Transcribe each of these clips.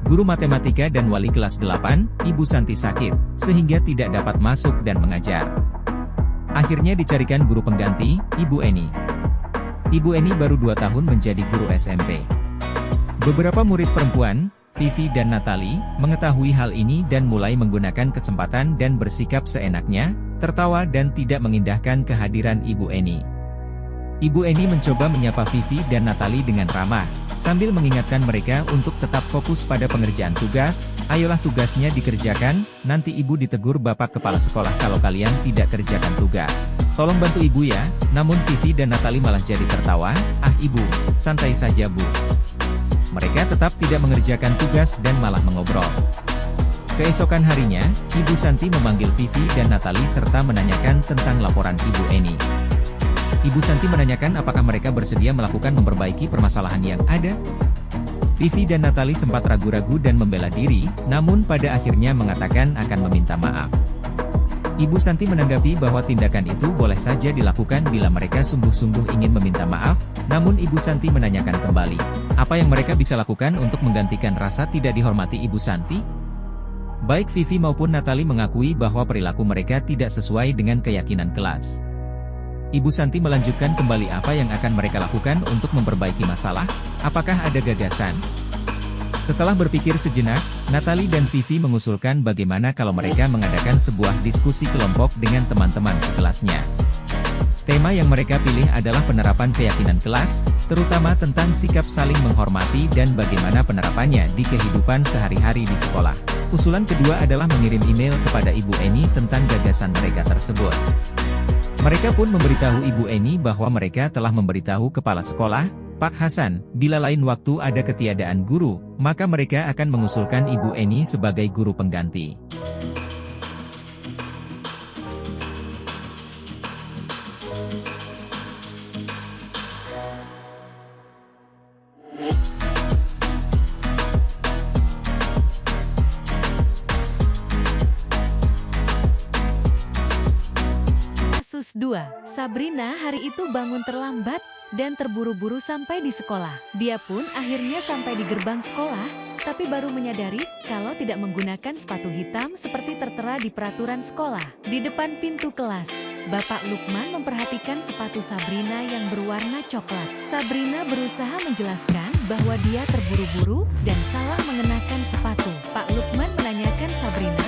Guru matematika dan wali kelas 8, Ibu Santi sakit, sehingga tidak dapat masuk dan mengajar. Akhirnya dicarikan guru pengganti, Ibu Eni. Ibu Eni baru 2 tahun menjadi guru SMP. Beberapa murid perempuan, Vivi dan Natali, mengetahui hal ini dan mulai menggunakan kesempatan dan bersikap seenaknya, tertawa dan tidak mengindahkan kehadiran Ibu Eni. Ibu Eni mencoba menyapa Vivi dan Natali dengan ramah, sambil mengingatkan mereka untuk tetap fokus pada pengerjaan tugas. Ayolah tugasnya dikerjakan, nanti ibu ditegur bapak kepala sekolah kalau kalian tidak kerjakan tugas. Tolong bantu ibu ya. Namun Vivi dan Natali malah jadi tertawa, ah ibu, santai saja bu. Mereka tetap tidak mengerjakan tugas dan malah mengobrol. Keesokan harinya, Ibu Santi memanggil Vivi dan Natali serta menanyakan tentang laporan Ibu Eni. Ibu Santi menanyakan apakah mereka bersedia melakukan memperbaiki permasalahan yang ada. Vivi dan Natali sempat ragu-ragu dan membela diri, namun pada akhirnya mengatakan akan meminta maaf. Ibu Santi menanggapi bahwa tindakan itu boleh saja dilakukan bila mereka sungguh-sungguh ingin meminta maaf, namun Ibu Santi menanyakan kembali, apa yang mereka bisa lakukan untuk menggantikan rasa tidak dihormati Ibu Santi? Baik Vivi maupun Natali mengakui bahwa perilaku mereka tidak sesuai dengan keyakinan kelas. Ibu Santi melanjutkan kembali apa yang akan mereka lakukan untuk memperbaiki masalah, apakah ada gagasan? Setelah berpikir sejenak, Natali dan Vivi mengusulkan bagaimana kalau mereka mengadakan sebuah diskusi kelompok dengan teman-teman sekelasnya. Tema yang mereka pilih adalah penerapan keyakinan kelas, terutama tentang sikap saling menghormati dan bagaimana penerapannya di kehidupan sehari-hari di sekolah. Usulan kedua adalah mengirim email kepada Ibu Eni tentang gagasan mereka tersebut. Mereka pun memberitahu Ibu Eni bahwa mereka telah memberitahu kepala sekolah, Pak Hasan, bila lain waktu ada ketiadaan guru, maka mereka akan mengusulkan Ibu Eni sebagai guru pengganti. Kasus 2. Sabrina hari itu bangun terlambat dan terburu-buru sampai di sekolah. Dia pun akhirnya sampai di gerbang sekolah, tapi baru menyadari kalau tidak menggunakan sepatu hitam seperti tertera di peraturan sekolah. Di depan pintu kelas, Bapak Lukman memperhatikan sepatu Sabrina yang berwarna coklat. Sabrina berusaha menjelaskan bahwa dia terburu-buru dan salah mengenakan sepatu. Pak Lukman menanyakan Sabrina,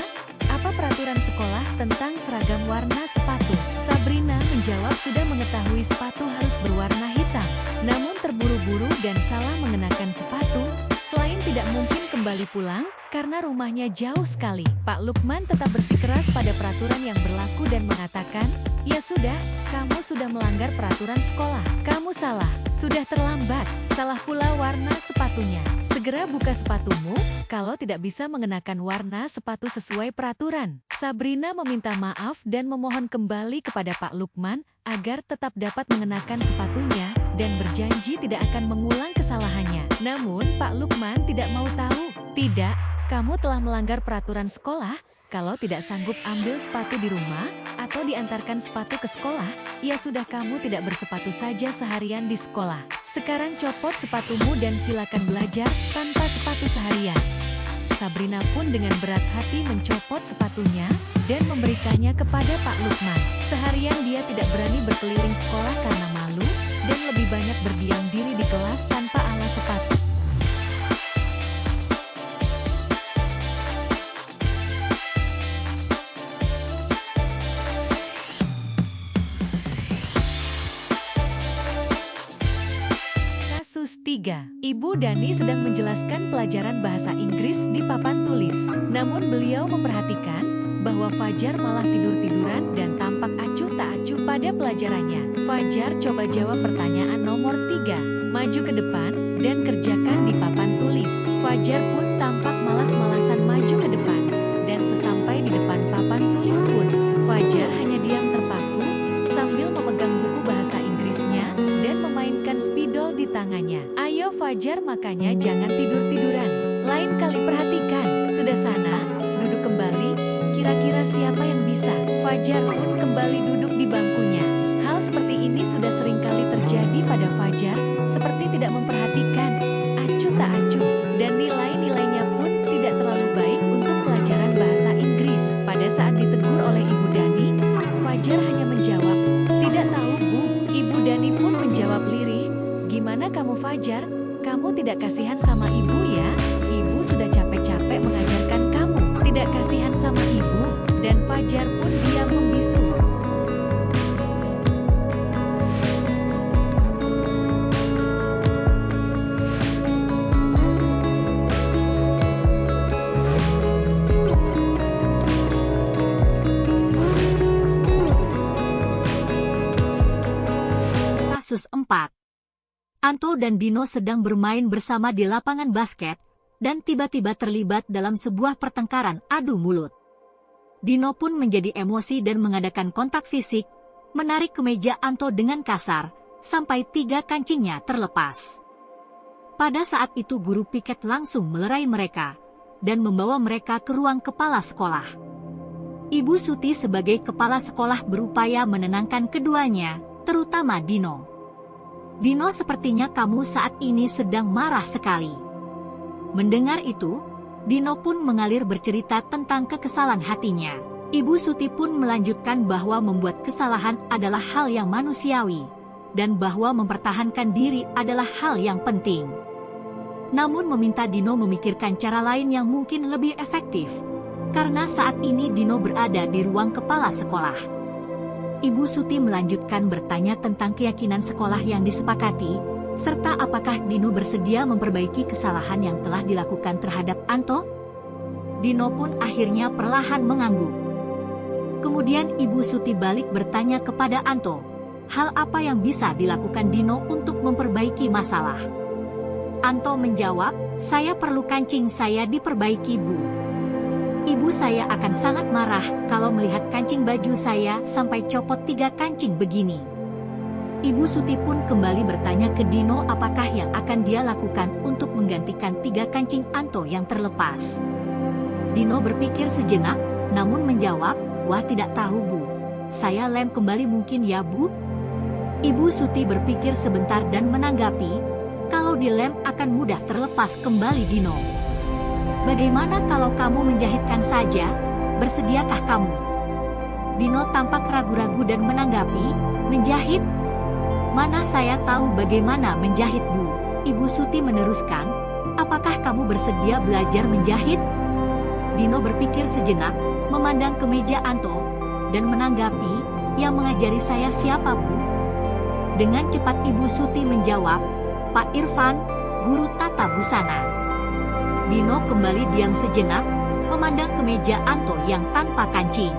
apa peraturan sekolah tentang seragam warna sepatu? Sabrina menjawab sudah mengetahui sepatu harus berwarna hitam, namun terburu-buru dan salah mengenakan sepatu. Selain tidak mungkin kembali pulang, karena rumahnya jauh sekali. Pak Lukman tetap bersikeras pada peraturan yang berlaku dan mengatakan, ya sudah, kamu sudah melanggar peraturan sekolah. Kamu salah, sudah terlambat, salah pula warna sepatunya. Segera buka sepatumu, kalau tidak bisa mengenakan warna sepatu sesuai peraturan. Sabrina meminta maaf dan memohon kembali kepada Pak Lukman, agar tetap dapat mengenakan sepatunya, dan berjanji tidak akan mengulang kesalahannya. Namun Pak Lukman tidak mau tahu. Tidak, kamu telah melanggar peraturan sekolah. Kalau tidak sanggup ambil sepatu di rumah, atau diantarkan sepatu ke sekolah, ya sudah kamu tidak bersepatu saja seharian di sekolah. Sekarang copot sepatumu dan silakan belajar tanpa sepatu seharian. Sabrina pun dengan berat hati mencopot sepatunya dan memberikannya kepada Pak Lukman. Seharian dia tidak berani berkeliling sekolah karena malu, dan lebih banyak berdiam diri di kelas tanpa alas sepatu. Kasus 3. Ibu Dani sedang menjelaskan pelajaran bahasa Inggris di papan tulis. Namun beliau memperhatikan bahwa Fajar malah tidur-tiduran dan tampak acuh tak acuh pada pelajarannya. Fajar coba jawab pertanyaan nomor 3. Maju ke depan dan kerjakan di papan tulis. Fajar pun tampak malas-malasan maju ke depan. Dan sesampai di depan papan tulis pun, Fajar hanya diam terpaku sambil memegang buku bahasa Inggrisnya dan memainkan spidol di tangannya. Ayo Fajar, makanya jangan tidur-tiduran. Lain kali perhatikan. Sudah sana, duduk kembali. Kira-kira siapa yang bisa? Fajar pun kembali duduk di bangkunya. Hal seperti ini sudah sering kali terjadi pada Fajar, seperti tidak memperhatikan, acuh tak acuh, dan nilai-nilainya pun kasus 4. Anto dan Dino sedang bermain bersama di lapangan basket, dan tiba-tiba terlibat dalam sebuah pertengkaran adu mulut. Dino pun menjadi emosi dan mengadakan kontak fisik, menarik kemeja Anto dengan kasar, sampai 3 kancingnya terlepas. Pada saat itu guru piket langsung melerai mereka, dan membawa mereka ke ruang kepala sekolah. Ibu Suti sebagai kepala sekolah berupaya menenangkan keduanya, terutama Dino. Dino, sepertinya kamu saat ini sedang marah sekali. Mendengar itu, Dino pun mengalir bercerita tentang kekesalan hatinya. Ibu Suti pun melanjutkan bahwa membuat kesalahan adalah hal yang manusiawi, dan bahwa mempertahankan diri adalah hal yang penting. Namun meminta Dino memikirkan cara lain yang mungkin lebih efektif, karena saat ini Dino berada di ruang kepala sekolah. Ibu Suti melanjutkan bertanya tentang keyakinan sekolah yang disepakati, serta apakah Dino bersedia memperbaiki kesalahan yang telah dilakukan terhadap Anto? Dino pun akhirnya perlahan mengangguk. Kemudian Ibu Suti balik bertanya kepada Anto, hal apa yang bisa dilakukan Dino untuk memperbaiki masalah? Anto menjawab, saya perlu kancing saya diperbaiki, Bu. Ibu saya akan sangat marah kalau melihat kancing baju saya sampai copot 3 kancing begini. Ibu Suti pun kembali bertanya ke Dino apakah yang akan dia lakukan untuk menggantikan 3 kancing Anto yang terlepas. Dino berpikir sejenak, namun menjawab, wah tidak tahu, Bu. Saya lem kembali mungkin ya, Bu? Ibu Suti berpikir sebentar dan menanggapi, kalau dilem akan mudah terlepas kembali Dino. Bagaimana kalau kamu menjahitkan saja? Bersediakah kamu? Dino tampak ragu-ragu dan menanggapi, menjahit? Mana saya tahu bagaimana menjahit, Bu. Ibu Suti meneruskan, apakah kamu bersedia belajar menjahit? Dino berpikir sejenak, memandang ke meja Anto, dan menanggapi, yang mengajari saya siapa, Bu? Dengan cepat Ibu Suti menjawab, Pak Irfan, guru tata busana. Dino kembali diam sejenak, memandang ke meja Anto yang tanpa kancing.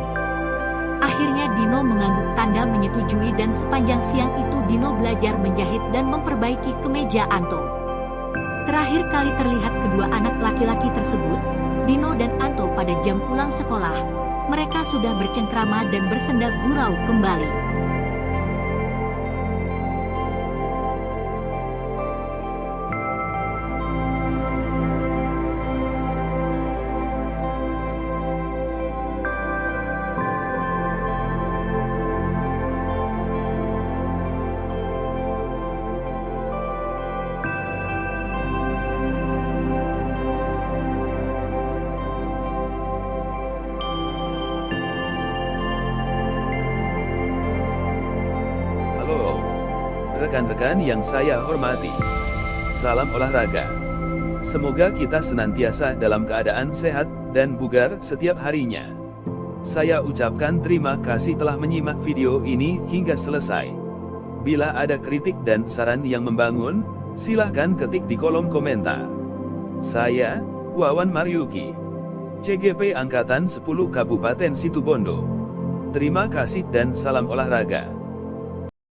Akhirnya Dino mengangguk tanda menyetujui dan sepanjang siang itu Dino belajar menjahit dan memperbaiki kemeja Anto. Terakhir kali terlihat kedua anak laki-laki tersebut, Dino dan Anto pada jam pulang sekolah. Mereka sudah bercengkrama dan bersenda gurau kembali. Rekan-rekan yang saya hormati, salam olahraga. Semoga kita senantiasa dalam keadaan sehat dan bugar setiap harinya. Saya ucapkan terima kasih telah menyimak video ini hingga selesai. Bila ada kritik dan saran yang membangun, silahkan ketik di kolom komentar. Saya, Wawan Maryuki, CGP Angkatan 10 Kabupaten Situbondo. Terima kasih dan salam olahraga.